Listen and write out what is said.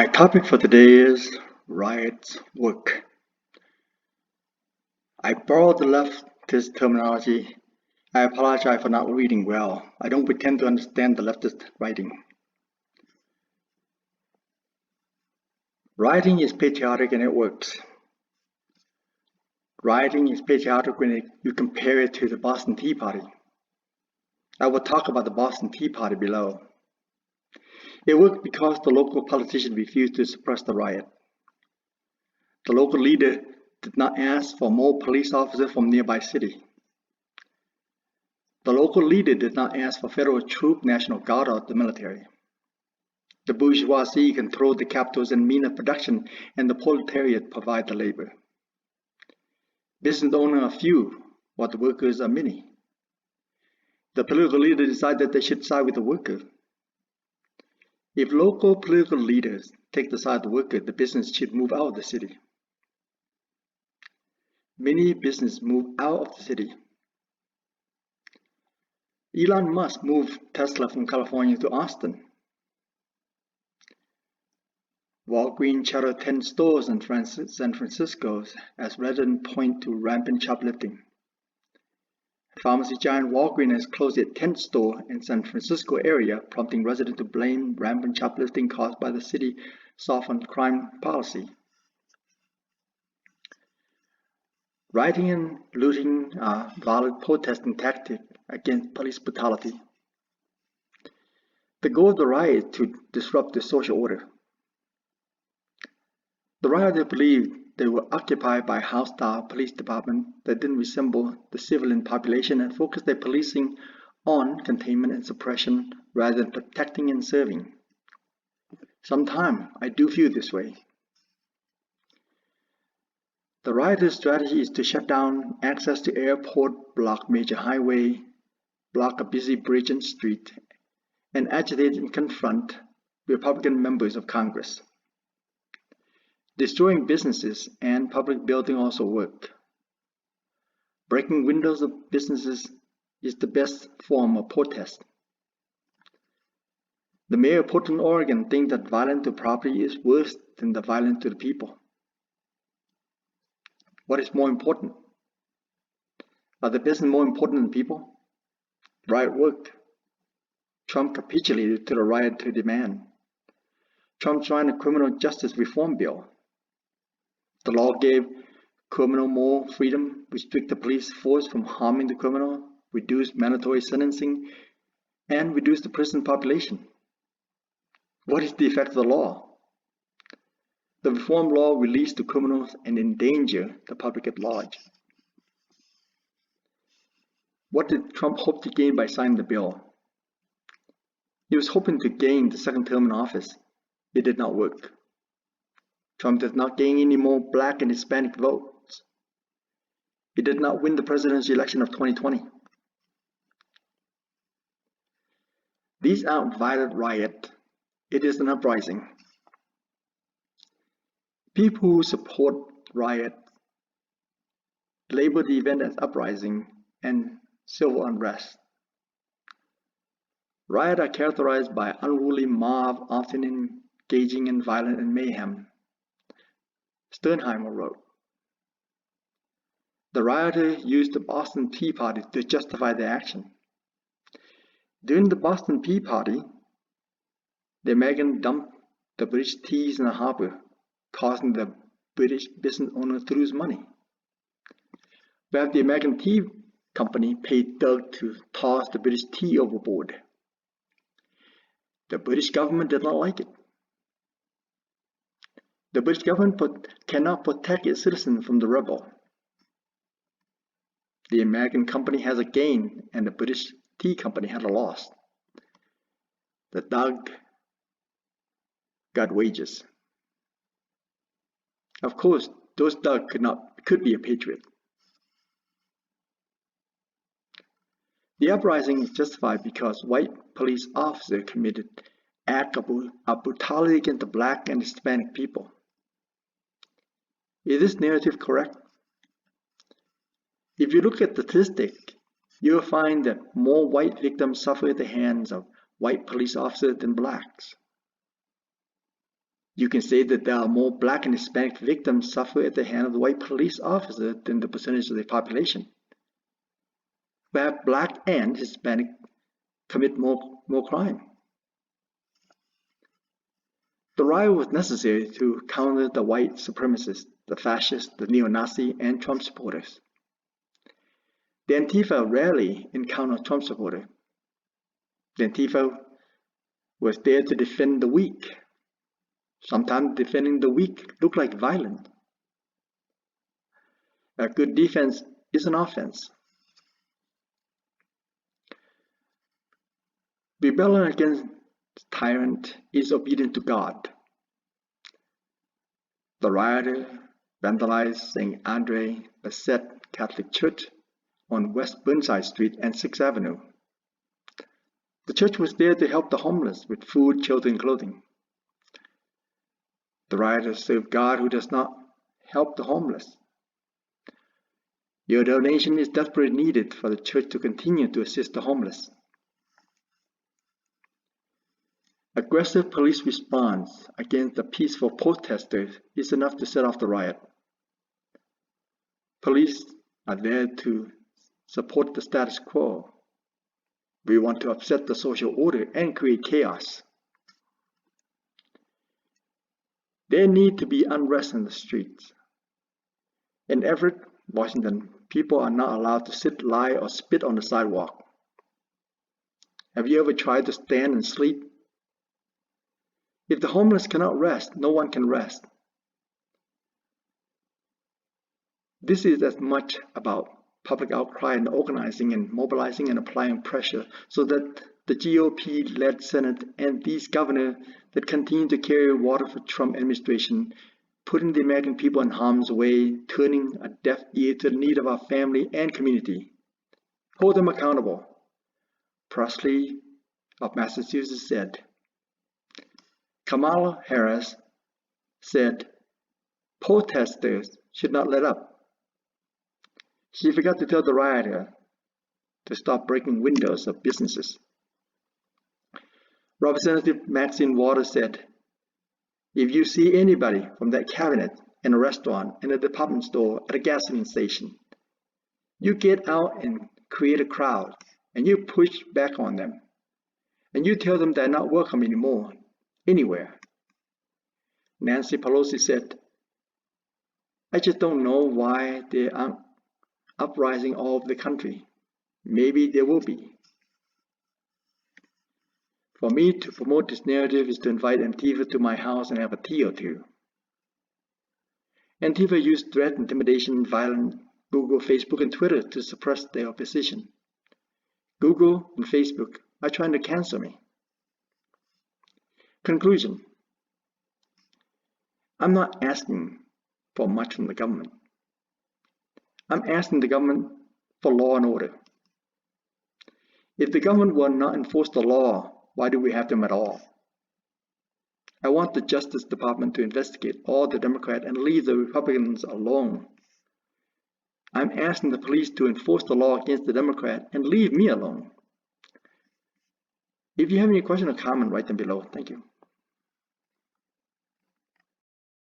My topic for today is riots work. I borrowed the leftist terminology. I apologize for not reading well. I don't pretend to understand the leftist writing. Rioting is patriotic and it works. Rioting is patriotic when you compare it to the Boston Tea Party. I will talk about the Boston Tea Party below. It worked because the local politician refused to suppress the riot. The local leader did not ask for more police officers from nearby city. The local leader did not ask for federal troop, National Guard, or the military. The bourgeoisie controlled the capitals and means of production, and the proletariat provide the labor. Business owners are few, while the workers are many. The political leader decided that they should side with the worker. If local political leaders take the side of the worker, the business should move out of the city. Many businesses move out of the city. Elon Musk moved Tesla from California to Austin. Walgreens shuttered 10 stores in San Francisco as residents point to rampant shoplifting. Pharmacy giant Walgreens has closed its 10th store in San Francisco area, prompting residents to blame rampant shoplifting caused by the city's softened crime policy. Rioting and looting are valid protesting tactics against police brutality. The goal of the riot is to disrupt the social order. The rioters believed they were occupied by a hostile police department that didn't resemble the civilian population and focused their policing on containment and suppression rather than protecting and serving. Sometimes I do feel this way. The rioters' strategy is to shut down access to airport, block major highway, block a busy bridge and street, and agitate and confront Republican members of Congress. Destroying businesses and public buildings also work. Breaking windows of businesses is the best form of protest. The mayor of Portland, Oregon thinks that violence to property is worse than the violence to the people. What is more important? Are the business more important than people? The riot worked. Trump capitulated to the riot to demand. Trump signed a criminal justice reform bill. The law gave criminals more freedom, restrict the police force from harming the criminal, reduce mandatory sentencing, and reduce the prison population. What is the effect of the law? The reform law released the criminals and endanger the public at large. What did Trump hope to gain by signing the bill? He was hoping to gain the second term in office. It did not work. Trump did not gain any more Black and Hispanic votes. He did not win the presidential election of 2020. These aren't violent riots. It is an uprising. People who support riot label the event as uprising and civil unrest. Riots are characterized by unruly mob, often engaging in violence and mayhem. Sternheimer wrote, "The rioters used the Boston Tea Party to justify their action. During the Boston Tea Party, the Americans dumped the British teas in the harbor, causing the British business owners to lose money. But the American Tea Company paid Doug to toss the British tea overboard. The British government did not like it. The British government cannot protect its citizens from the rebel. The American company has a gain and the British tea company had a loss. The Doug got wages. Of course, those Doug could be a patriot. The uprising is justified because white police officers committed acts of brutality against the Black and Hispanic people. Is this narrative correct? If you look at the statistics, you will find that more white victims suffer at the hands of white police officers than Blacks. You can say that there are more Black and Hispanic victims suffer at the hand of the white police officer than the percentage of the population. Where Black and Hispanic commit more crime. The riot was necessary to counter the white supremacists, the fascists, the neo-Nazi, and Trump supporters. The Antifa rarely encountered Trump supporters. The Antifa was there to defend the weak. Sometimes defending the weak looked like violence. A good defense is an offense. Rebellion against tyrant is obedient to God. The rioter vandalized St. Andre Basset Catholic Church on West Burnside Street and 6th Avenue. The church was there to help the homeless with food, shelter, and clothing. The rioters serve God who does not help the homeless. Your donation is desperately needed for the church to continue to assist the homeless. Aggressive police response against the peaceful protesters is enough to set off the riot. Police are there to support the status quo. We want to upset the social order and create chaos. There need to be unrest in the streets. In Everett, Washington, people are not allowed to sit, lie, or spit on the sidewalk. Have you ever tried to stand and sleep? If the homeless cannot rest, no one can rest. This is as much about public outcry and organizing and mobilizing and applying pressure so that the GOP-led Senate and these governors that continue to carry water for Trump administration, putting the American people in harm's way, turning a deaf ear to the need of our family and community. Hold them accountable. Presley of Massachusetts said. Kamala Harris said, protesters should not let up. She forgot to tell the rioter to stop breaking windows of businesses. Representative Maxine Waters said, if you see anybody from that cabinet in a restaurant, in a department store, at a gasoline station, you get out and create a crowd, and you push back on them, and you tell them they're not welcome anymore, anywhere. Nancy Pelosi said, I just don't know why there aren't uprising all over the country. Maybe there will be. For me to promote this narrative is to invite Antifa to my house and have a tea or two. Antifa used threat, intimidation, violence, Google, Facebook, and Twitter to suppress their opposition. Google and Facebook are trying to cancel me. Conclusion. I'm not asking for much from the government. I'm asking the government for law and order. If the government will not enforce the law, why do we have them at all? I want the Justice Department to investigate all the Democrats and leave the Republicans alone. I'm asking the police to enforce the law against the Democrat and leave me alone. If you have any question or comment, write them below. Thank you.